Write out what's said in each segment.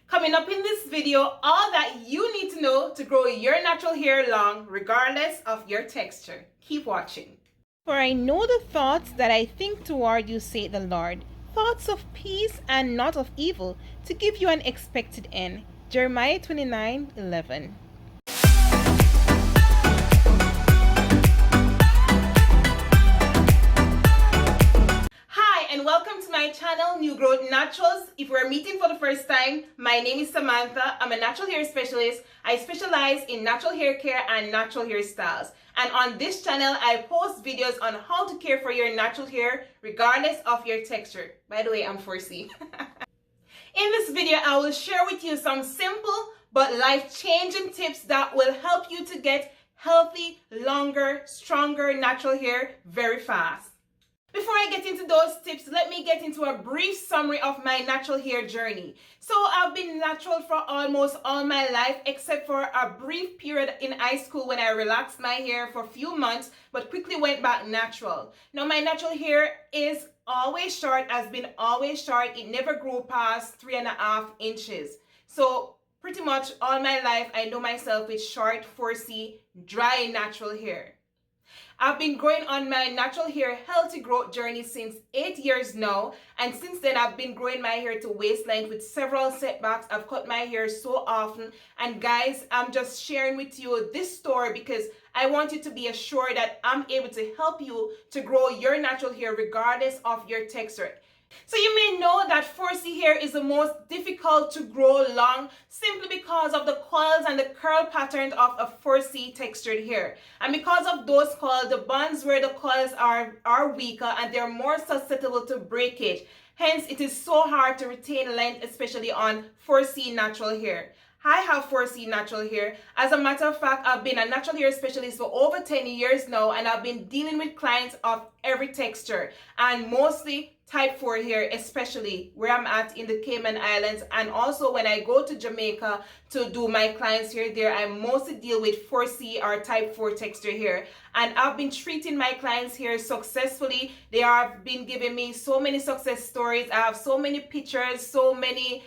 Coming up in this video, all that you need to know to grow your natural hair long regardless of your texture. Keep watching. For I know the thoughts that I think toward you, saith the Lord, thoughts of peace and not of evil, to give you an expected end. Jeremiah 29:11. And welcome to my channel, New Growth Naturals. If we're meeting for the first time, my name is Samantha. I'm a natural hair specialist. I specialize in natural hair care and natural hairstyles. And on this channel, I post videos on how to care for your natural hair regardless of your texture. By the way, I'm 4C. In this video, I will share with you some simple but life-changing tips that will help you to get healthy, longer, stronger natural hair very fast. Before I get into those tips, let me get into a brief summary of my natural hair journey. So I've been natural for almost all my life, except for a brief period in high school when I relaxed my hair for a few months, but quickly went back natural. Now my natural hair is always short, has been always short. It never grew past 3.5 inches. So pretty much all my life, I know myself with short, 4C, dry, natural hair. I've been growing on my natural hair healthy growth journey since 8 years now, and since then I've been growing my hair to waist length with several setbacks. I've cut my hair so often, and guys, I'm just sharing with you this story because I want you to be assured that I'm able to help you to grow your natural hair regardless of your texture. So you may know that 4C hair is the most difficult to grow long simply because of the coils and the curl pattern of a 4C textured hair. And because of those coils, the bands where the coils are weaker and they're more susceptible to breakage. Hence, it is so hard to retain length, especially on 4C natural hair. I have 4C natural hair. As a matter of fact, I've been a natural hair specialist for over 10 years now, and I've been dealing with clients of every texture and mostly type 4 hair, especially where I'm at in the Cayman Islands, and also when I go to Jamaica to do my clients hair there, I mostly deal with 4C or type 4 texture hair. And I've been treating my clients here successfully. They have been giving me so many success stories. I have so many pictures, so many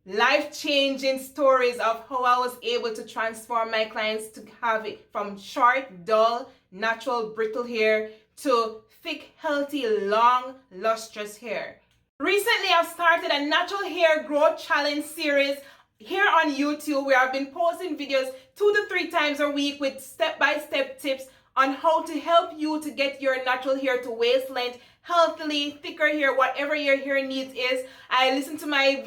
life-changing stories of how I was able to transform my clients to have it from short, dull, natural, brittle hair to thick, healthy, long, lustrous hair. Recently, I've started a natural hair growth challenge series here on YouTube where I've been posting videos 2 to 3 times a week with step-by-step tips on how to help you to get your natural hair to waist length, healthily, thicker hair, whatever your hair needs is. I listen to my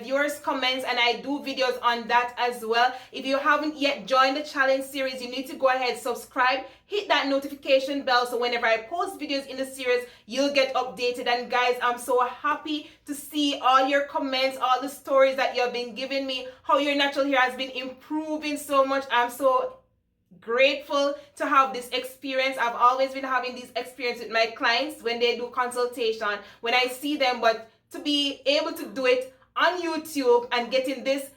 viewers' comments and I do videos on that as well. If you haven't yet joined the challenge series, you need to go ahead, subscribe, hit that notification bell so whenever I post videos in the series, you'll get updated. And guys, I'm so happy to see all your comments, all the stories that you have been giving me, how your natural hair has been improving so much. I'm so grateful to have this experience. I've always been having this experience with my clients when they do consultation, when I see them, but to be able to do it on YouTube and getting this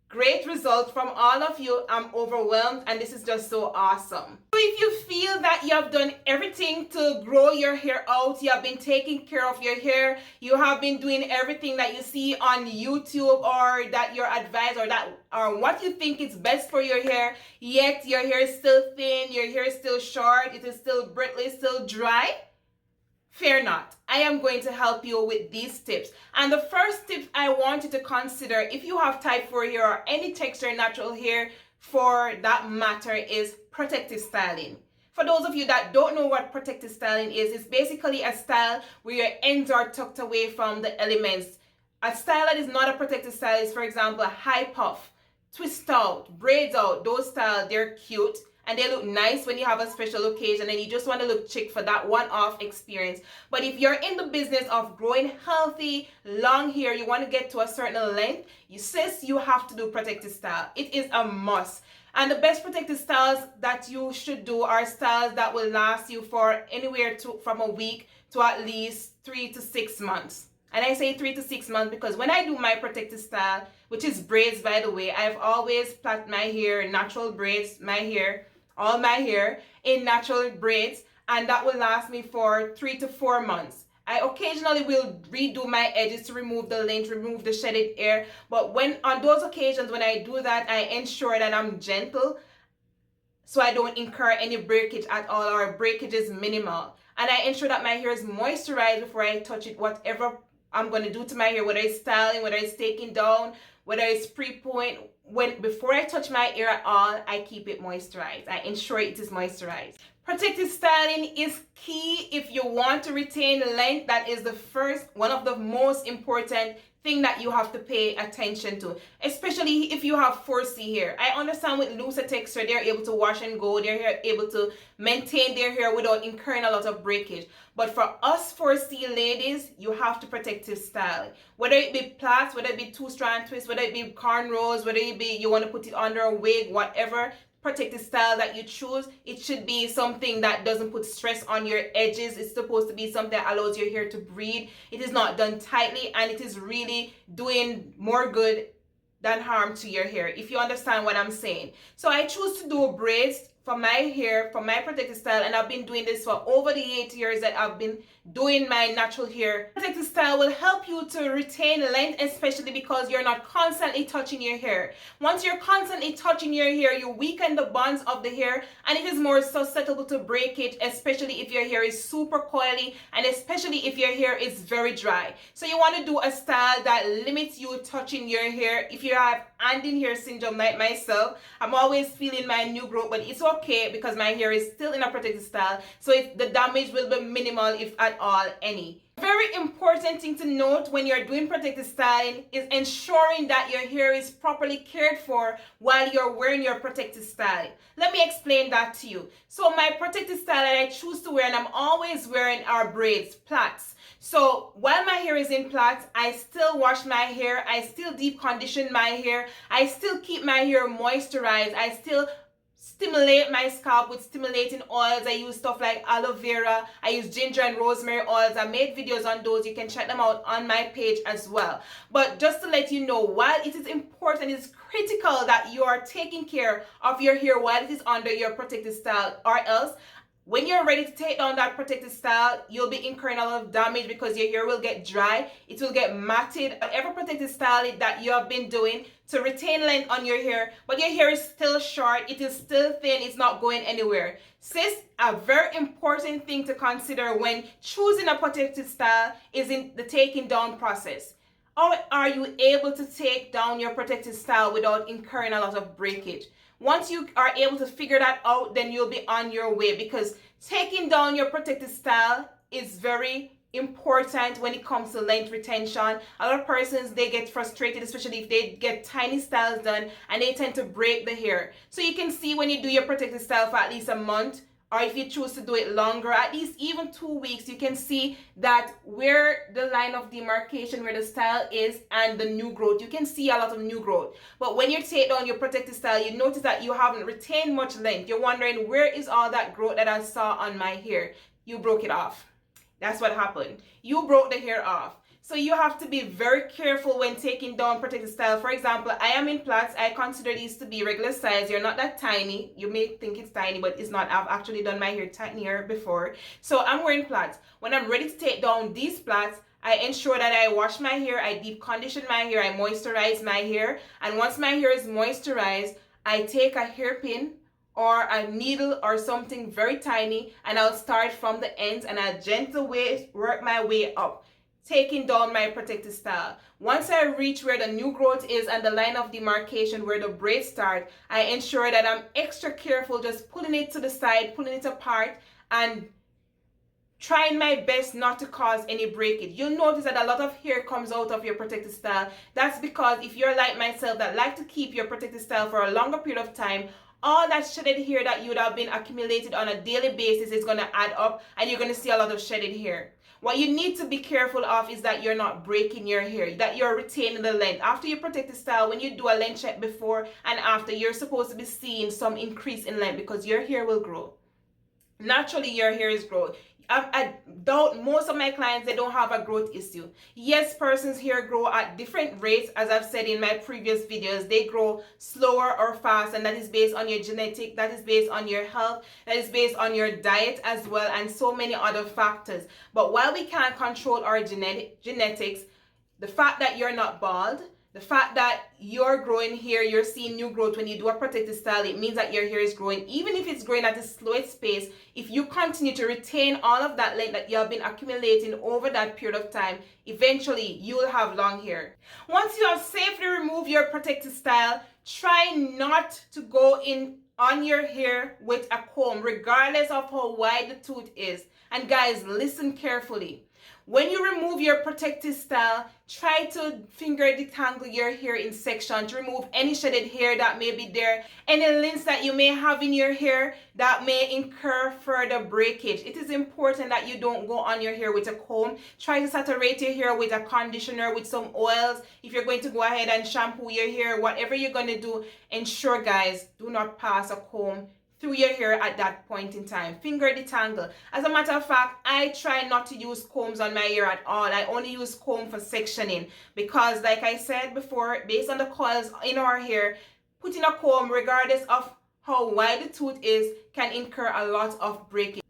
great result from all of you, I'm overwhelmed, and this is just so awesome. So if you feel that you have done everything to grow your hair out, you have been taking care of your hair, you have been doing everything that you see on YouTube or that you're advised or what you think is best for your hair, yet your hair is still thin, your hair is still short, it is still brittle, still dry, fear not. I am going to help you with these tips. And the first tip I want you to consider if you have type 4 hair or any texture natural hair for that matter is protective styling. For those of you that don't know what protective styling is, it's basically a style where your ends are tucked away from the elements. A style that is not a protective style is, for example, a high puff, twist out, braids out. Those styles, they're cute and they look nice when you have a special occasion and you just want to look chic for that one-off experience. But if you're in the business of growing healthy, long hair, you want to get to a certain length, you have to do protective style. It is a must. And the best protective styles that you should do are styles that will last you for anywhere from a week to at least 3 to 6 months. And I say 3 to 6 months because when I do my protective style, which is braids by the way, I've always plait my hair, natural braids, all my hair in natural braids, and that will last me for 3 to 4 months. I occasionally will redo my edges to remove the lint, remove the shedded hair. But when on those occasions when I do that, I ensure that I'm gentle so I don't incur any breakage at all, or breakage is minimal. And I ensure that my hair is moisturized before I touch it, whatever I'm going to do to my hair, whether it's styling, whether it's taking down, whether it's pre-point. Before I touch my hair at all, I keep it moisturized. I ensure it is moisturized. Protective styling is key if you want to retain length. That is one of the most important thing that you have to pay attention to, especially if you have 4C hair. I understand with looser texture, they're able to wash and go, they're able to maintain their hair without incurring a lot of breakage. But for us 4C ladies, you have to protective style. Whether it be plaits, whether it be two-strand twist, whether it be cornrows, whether it be you want to put it under a wig, whatever protective style that you choose, it should be something that doesn't put stress on your edges. It's supposed to be something that allows your hair to breathe. It is not done tightly, and it is really doing more good than harm to your hair, if you understand what I'm saying. So I choose to do braids for my hair, for my protective style, and I've been doing this for over the 8 years that I've been doing my natural hair. Protective style will help you to retain length, especially because you're not constantly touching your hair. Once you're constantly touching your hair, you weaken the bonds of the hair, and it is more susceptible to breakage, especially if your hair is super coily, and especially if your hair is very dry. So you want to do a style that limits you touching your hair. If you have Andin hair syndrome like myself, I'm always feeling my new growth, but it's okay because my hair is still in a protective style, so the damage will be minimal, if at all any. Very important thing to note when you're doing protective styling is ensuring that your hair is properly cared for while you're wearing your protective style. Let me explain that to you. So my protective style that I choose to wear, and I'm always wearing, are braids, plaits. So while my hair is in plaits, I still wash my hair, I still deep condition my hair, I still keep my hair moisturized, I still stimulate my scalp with stimulating oils. I use stuff like aloe vera, I use ginger and rosemary oils. I made videos on those. You can check them out on my page as well. But just to let you know, while it is important, it is critical that you are taking care of your hair while it is under your protective style, or else when you're ready to take down that protective style, you'll be incurring a lot of damage because your hair will get dry, it will get matted. Whatever protective style that you have been doing to retain length on your hair, but your hair is still short, it is still thin, it's not going anywhere. Sis, a very important thing to consider when choosing a protective style is in the taking down process. How are you able to take down your protective style without incurring a lot of breakage? Once you are able to figure that out, then you'll be on your way, because taking down your protective style is very important when it comes to length retention. A lot of persons, they get frustrated, especially if they get tiny styles done, and they tend to break the hair. So you can see when you do your protective style for at least a month, or if you choose to do it longer, at least even 2 weeks, you can see that where the line of demarcation, where the style is, and the new growth, you can see a lot of new growth. But when you take down your protective style, you notice that you haven't retained much length. You're wondering, where is all that growth that I saw on my hair? You broke it off. That's what happened. You broke the hair off. So you have to be very careful when taking down protective style. For example, I am in plaits. I consider these to be regular size. You're not that tiny. You may think it's tiny, but it's not. I've actually done my hair tinier before. So I'm wearing plaits. When I'm ready to take down these plaits, I ensure that I wash my hair, I deep condition my hair, I moisturize my hair. And once my hair is moisturized, I take a hairpin or a needle or something very tiny, and I'll start from the ends and I'll gently work my way up, taking down my protective style. Once I reach where the new growth is and the line of demarcation where the braids start, I ensure that I'm extra careful, just pulling it to the side, pulling it apart, and trying my best not to cause any breakage. You'll notice that a lot of hair comes out of your protective style. That's because if you're like myself that like to keep your protective style for a longer period of time, all that shedded hair that you would have been accumulated on a daily basis is going to add up, and you're going to see a lot of shedded hair. What you need to be careful of is that you're not breaking your hair, that you're retaining the length. After your protective style, when you do a length check before and after, you're supposed to be seeing some increase in length because your hair will grow. Naturally, your hair is growing. I doubt most of my clients, they don't have a growth issue. Yes, person's hair grow at different rates. As I've said in my previous videos, they grow slower or fast, and that is based on your genetic, that is based on your health, that is based on your diet as well, and so many other factors. But while we can't control our genetics, the fact that you're not bald, the fact that you're growing hair, you're seeing new growth when you do a protective style, it means that your hair is growing. Even if it's growing at the slowest pace, if you continue to retain all of that length that you have been accumulating over that period of time, eventually you'll have long hair. Once you have safely removed your protective style, try not to go in on your hair with a comb, regardless of how wide the tooth is. And guys, listen carefully. When you remove your protective style, try to finger detangle your hair in section to remove any shedded hair that may be there, any lints that you may have in your hair that may incur further breakage. It is important that you don't go on your hair with a comb. Try to saturate your hair with a conditioner, with some oils. If you're going to go ahead and shampoo your hair, whatever you're going to do, ensure, guys, do not pass a comb through your hair at that point in time. Finger detangle. As a matter of fact, I try not to use combs on my hair at all. I only use comb for sectioning because, like I said before, based on the coils in our hair, putting a comb, regardless of how wide the tooth is, can incur a lot of breakage.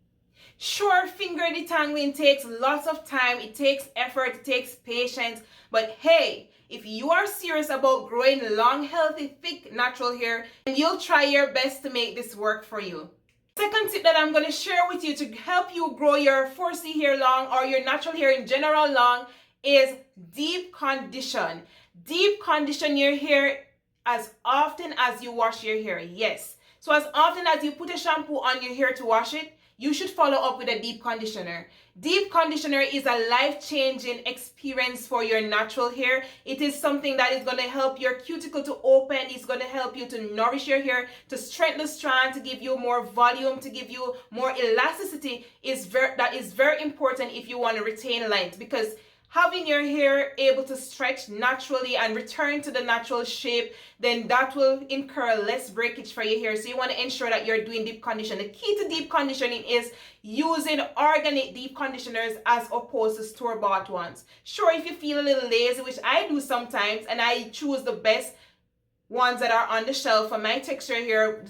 Sure, finger detangling takes lots of time, it takes effort, it takes patience, but hey, if you are serious about growing long, healthy, thick, natural hair, then you'll try your best to make this work for you. Second tip that I'm going to share with you to help you grow your 4C hair long, or your natural hair in general long, is deep condition. Deep condition your hair as often as you wash your hair. Yes. So as often as you put a shampoo on your hair to wash it, you should follow up with a deep conditioner. Deep conditioner is a life-changing experience for your natural hair. It is something that is going to help your cuticle to open. It's going to help you to nourish your hair, to strengthen the strand, to give you more volume, to give you more elasticity. That is very important if you want to retain length, because having your hair able to stretch naturally and return to the natural shape, then that will incur less breakage for your hair. So you want to ensure that you're doing deep conditioning. The key to deep conditioning is using organic deep conditioners as opposed to store-bought ones. Sure, if you feel a little lazy, which I do sometimes, and I choose the best ones that are on the shelf for my texture here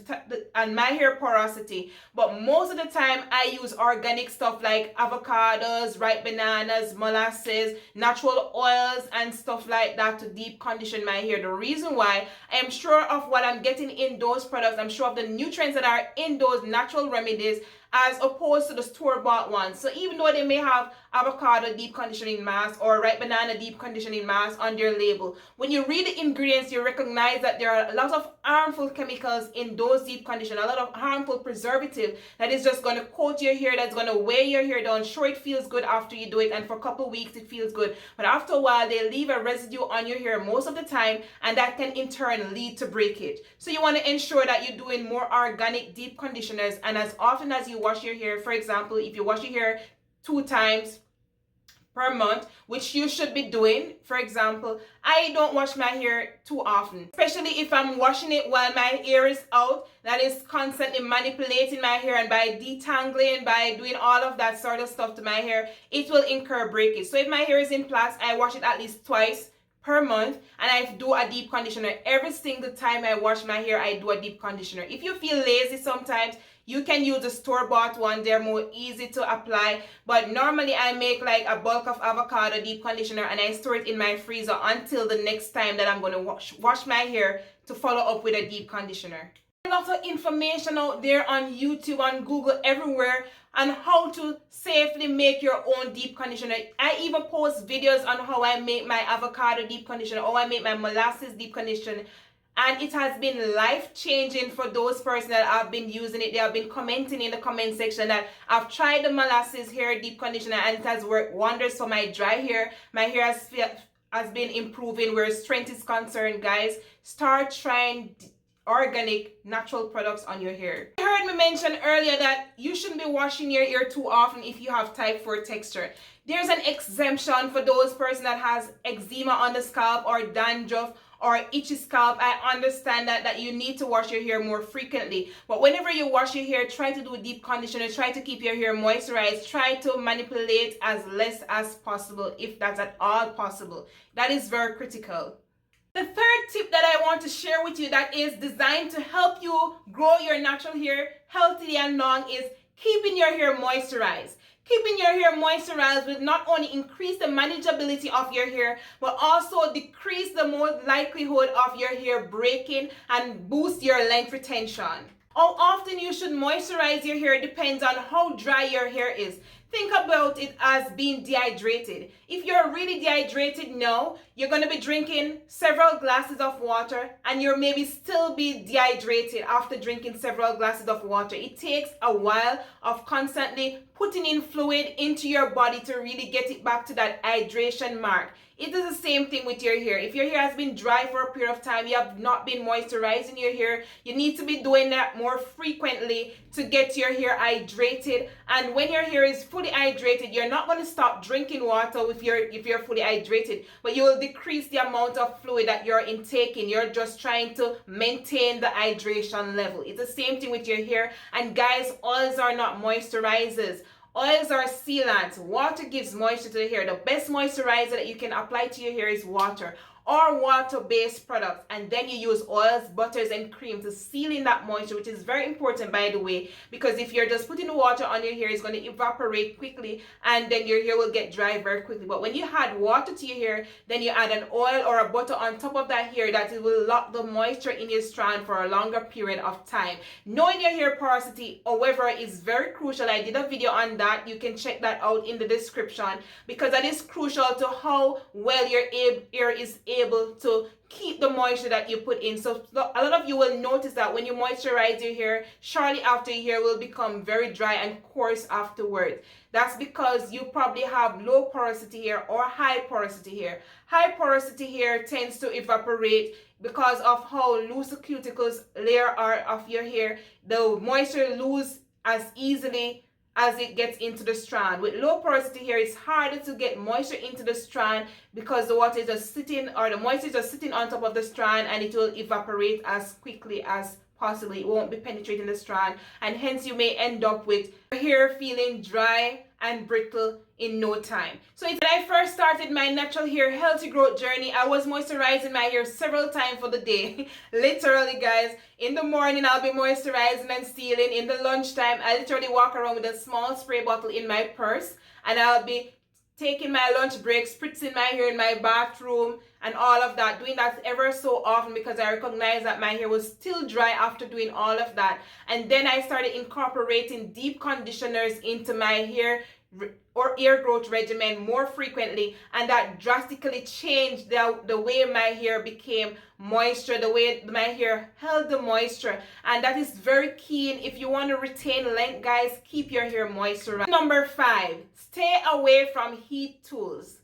and my hair porosity, but most of the time I use organic stuff like avocados, ripe bananas, molasses, natural oils and stuff like that to deep condition my hair. The reason why I am sure of what I'm getting in those products, I'm sure of the nutrients that are in those natural remedies, as opposed to the store-bought ones. So even though they may have avocado deep conditioning mask or ripe banana deep conditioning mask on their label, when you read the ingredients, you recognize that there are a lot of harmful chemicals in those deep condition, a lot of harmful preservative that is just going to coat your hair, that's going to weigh your hair down. Sure, it feels good after you do it, and for a couple weeks it feels good, but after a while they leave a residue on your hair most of the time, and that can in turn lead to breakage. So you want to ensure that you're doing more organic deep conditioners, and as often as you wash your hair, for example, if you wash your hair 2 times per month, which you should be doing. For example, I don't wash my hair too often, especially if I'm washing it while my hair is out. That is constantly manipulating my hair, and by detangling, by doing all of that sort of stuff to my hair, it will incur breakage. So if my hair is in plaits, I wash it at least twice per month, and I do a deep conditioner. Every single time I wash my hair, I do a deep conditioner. If you feel lazy sometimes, you can use a store-bought one. They're more easy to apply, but normally I make like a bulk of avocado deep conditioner and I store it in my freezer until the next time that I'm going to wash my hair to follow up with a deep conditioner. Lots of information out there on YouTube, on Google, everywhere on how to safely make your own deep conditioner. I even post videos on how I make my avocado deep conditioner, how I make my molasses deep conditioner. And it has been life-changing for those persons that have been using it. They have been commenting in the comment section that I've tried the molasses hair deep conditioner and it has worked wonders for my dry hair. My hair has been improving where strength is concerned. Guys, start trying organic natural products on your hair. You heard me mention earlier that you shouldn't be washing your hair too often if you have type 4 texture. There's an exemption for those persons that has eczema on the scalp or dandruff or itchy scalp, I understand that you need to wash your hair more frequently. But whenever you wash your hair, try to do a deep conditioner, try to keep your hair moisturized, try to manipulate as less as possible, if that's at all possible. That is very critical. The third tip that I want to share with you that is designed to help you grow your natural hair healthily and long is keeping your hair moisturized. Keeping your hair moisturized will not only increase the manageability of your hair, but also decrease the more likelihood of your hair breaking and boost your length retention. How often you should moisturize your hair depends on how dry your hair is. Think about it as being dehydrated. If you're really dehydrated now, you're going to be drinking several glasses of water and you're maybe still be dehydrated after drinking several glasses of water. It takes a while of constantly putting in fluid into your body to really get it back to that hydration mark. It is the same thing with your hair. If your hair has been dry for a period of time, you have not been moisturizing your hair, you need to be doing that more frequently to get your hair hydrated. And when your hair is fully hydrated, you're not going to stop drinking water if you're fully hydrated, but you will decrease the amount of fluid that you're intaking. You're just trying to maintain the hydration level. It's the same thing with your hair. And guys, oils are not moisturizers. Oils are sealants. Water gives moisture to the hair. The best moisturizer that you can apply to your hair is water or water-based products, and then you use oils, butters, and cream to seal in that moisture, which is very important, by the way, because if you're just putting the water on your hair, it's going to evaporate quickly and then your hair will get dry very quickly. But when you add water to your hair, then you add an oil or a butter on top of that hair, that it will lock the moisture in your strand for a longer period of time. Knowing your hair porosity, however, is very crucial. I did a video on that. You can check that out in the description, because that is crucial to how well your hair is able to keep the moisture that you put in. So a lot of you will notice that when you moisturize your hair, shortly after, your hair will become very dry and coarse afterwards. That's because you probably have low porosity hair or high porosity hair. High porosity hair tends to evaporate because of how loose the cuticles layer are of your hair. The moisture loses as easily as it gets into the strand. With low porosity hair, it's harder to get moisture into the strand because the water is just sitting, or the moisture is just sitting on top of the strand, and it will evaporate as quickly as possible. It won't be penetrating the strand, and hence you may end up with your hair feeling dry and brittle in no time. So when I first started my natural hair healthy growth journey, I was moisturizing my hair several times for the day. Literally, guys, in the morning I'll be moisturizing and sealing. In the lunchtime, I literally walk around with a small spray bottle in my purse, and I'll be taking my lunch break, spritzing my hair in my bathroom and all of that, doing that ever so often because I recognized that my hair was still dry after doing all of that. And then I started incorporating deep conditioners into my hair or hair growth regimen more frequently, and that drastically changed the way my hair became moisture, the way my hair held the moisture. And that is very key. If you want to retain length, guys, keep your hair moisturized. Number 5, stay away from heat tools.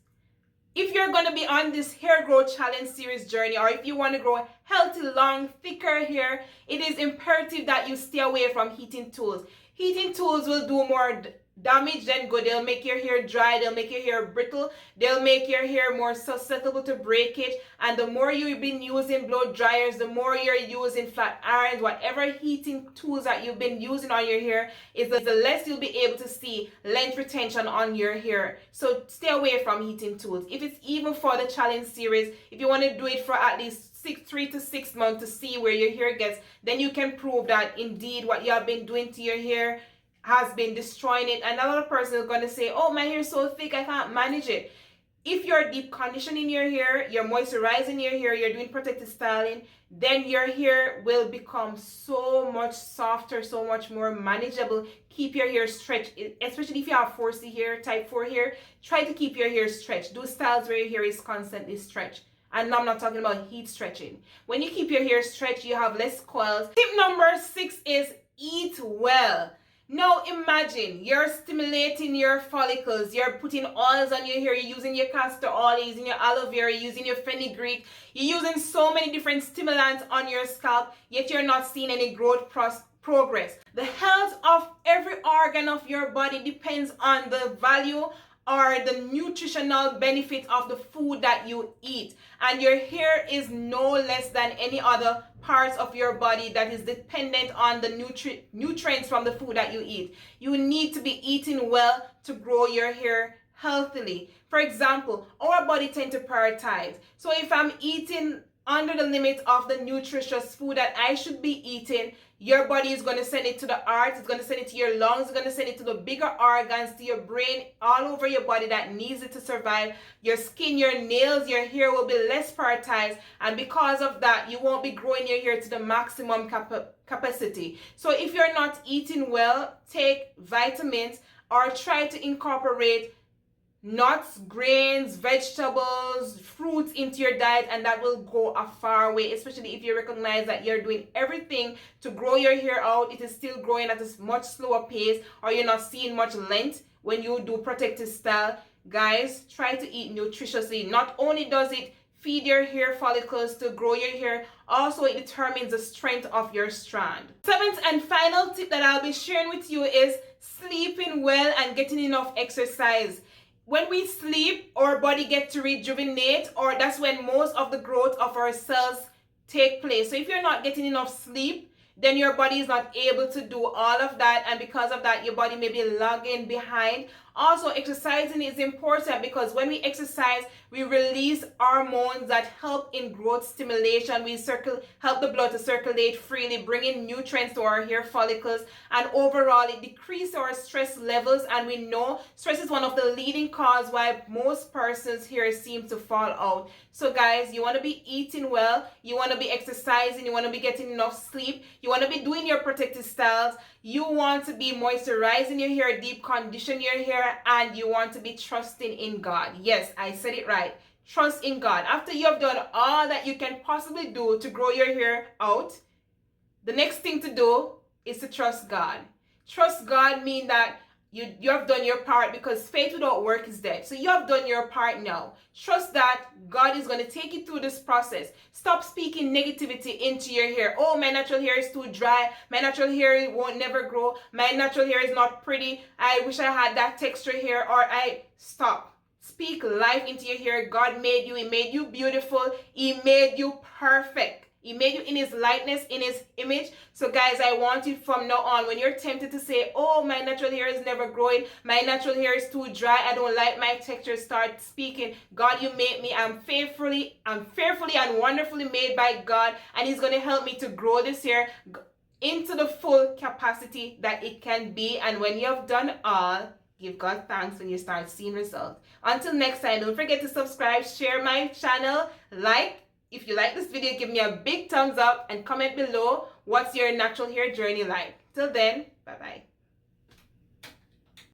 If you're going to be on this hair growth challenge series journey, or if you want to grow healthy, long, thicker hair, it is imperative that you stay away from heating tools. Heating tools will do more damage than good. They'll make your hair dry, they'll make your hair brittle, they'll make your hair more susceptible to breakage. And the more you've been using blow dryers, the more you're using flat irons, whatever heating tools that you've been using on your hair, is the less you'll be able to see length retention on your hair. So stay away from heating tools. If it's even for the challenge series, if you want to do it for at least 3 to 6 months to see where your hair gets, then you can prove that indeed what you have been doing to your hair has been destroying it. Another person is going to say, oh, my hair is so thick, I can't manage it. If you're deep conditioning your hair, you're moisturizing your hair, you're doing protective styling, then your hair will become so much softer, so much more manageable. Keep your hair stretched, especially if you have 4C hair, type 4 hair. Try to keep your hair stretched. Do styles where your hair is constantly stretched. And I'm not talking about heat stretching. When you keep your hair stretched, you have less coils. Tip number 6 is eat well. Now imagine you're stimulating your follicles, you're putting oils on your hair, you're using your castor oil, you're using your aloe vera, you're using your fenugreek, you're using so many different stimulants on your scalp, yet you're not seeing any growth progress. The health of every organ of your body depends on the value are the nutritional benefits of the food that you eat. And your hair is no less than any other parts of your body that is dependent on the nutrients from the food that you eat. You need to be eating well to grow your hair healthily. For example, our body tend to prioritize. So if I'm eating under the limit of the nutritious food that I should be eating, your body is going to send it to the heart, it's going to send it to your lungs, it's going to send it to the bigger organs, to your brain, all over your body that needs it to survive. Your skin, your nails, your hair will be less prioritized, and because of that, you won't be growing your hair to the maximum capacity. So if you're not eating well, take vitamins or try to incorporate nuts, grains, vegetables, fruits into your diet, and that will go a far way, especially if you recognize that you're doing everything to grow your hair out. It is still growing at a much slower pace, or you're not seeing much length when you do protective style. Guys, try to eat nutritiously. Not only does it feed your hair follicles to grow your hair, also it determines the strength of your strand. Seventh and final tip that I'll be sharing with you is sleeping well and getting enough exercise. When we sleep, our body gets to rejuvenate, or that's when most of the growth of our cells take place. So if you're not getting enough sleep, then your body is not able to do all of that, and because of that, your body may be lagging behind. Also, exercising is important because when we exercise, we release hormones that help in growth stimulation. We help the blood to circulate freely, bringing nutrients to our hair follicles, and overall it decreases our stress levels. And we know stress is one of the leading causes why most persons' hair seem to fall out. So guys, you want to be eating well, you want to be exercising, you want to be getting enough sleep, you want to be doing your protective styles, you want to be moisturizing your hair, deep condition your hair, and you want to be trusting in God. Yes, I said it right. Trust in God. After you have done all that you can possibly do to grow your hair out, the next thing to do is to trust God. Trust God means that you have done your part, because faith without work is dead. So you have done your part now. Trust that God is going to take you through this process. Stop speaking negativity into your hair. Oh, my natural hair is too dry. My natural hair won't never grow. My natural hair is not pretty. I wish I had that texture hair. Stop. Speak life into your hair. God made you. He made you beautiful. He made you perfect. He made you in his likeness, in his image. So guys, I want you from now on, when you're tempted to say, oh, my natural hair is never growing, my natural hair is too dry, I don't like my texture, start speaking, God, you made me. I'm fearfully and wonderfully made by God, and he's going to help me to grow this hair into the full capacity that it can be. And when you have done all, give God thanks when you start seeing results. Until next time, don't forget to subscribe, share my channel, like. If you like this video, give me a big thumbs up and comment below what's your natural hair journey like. Till then, bye-bye.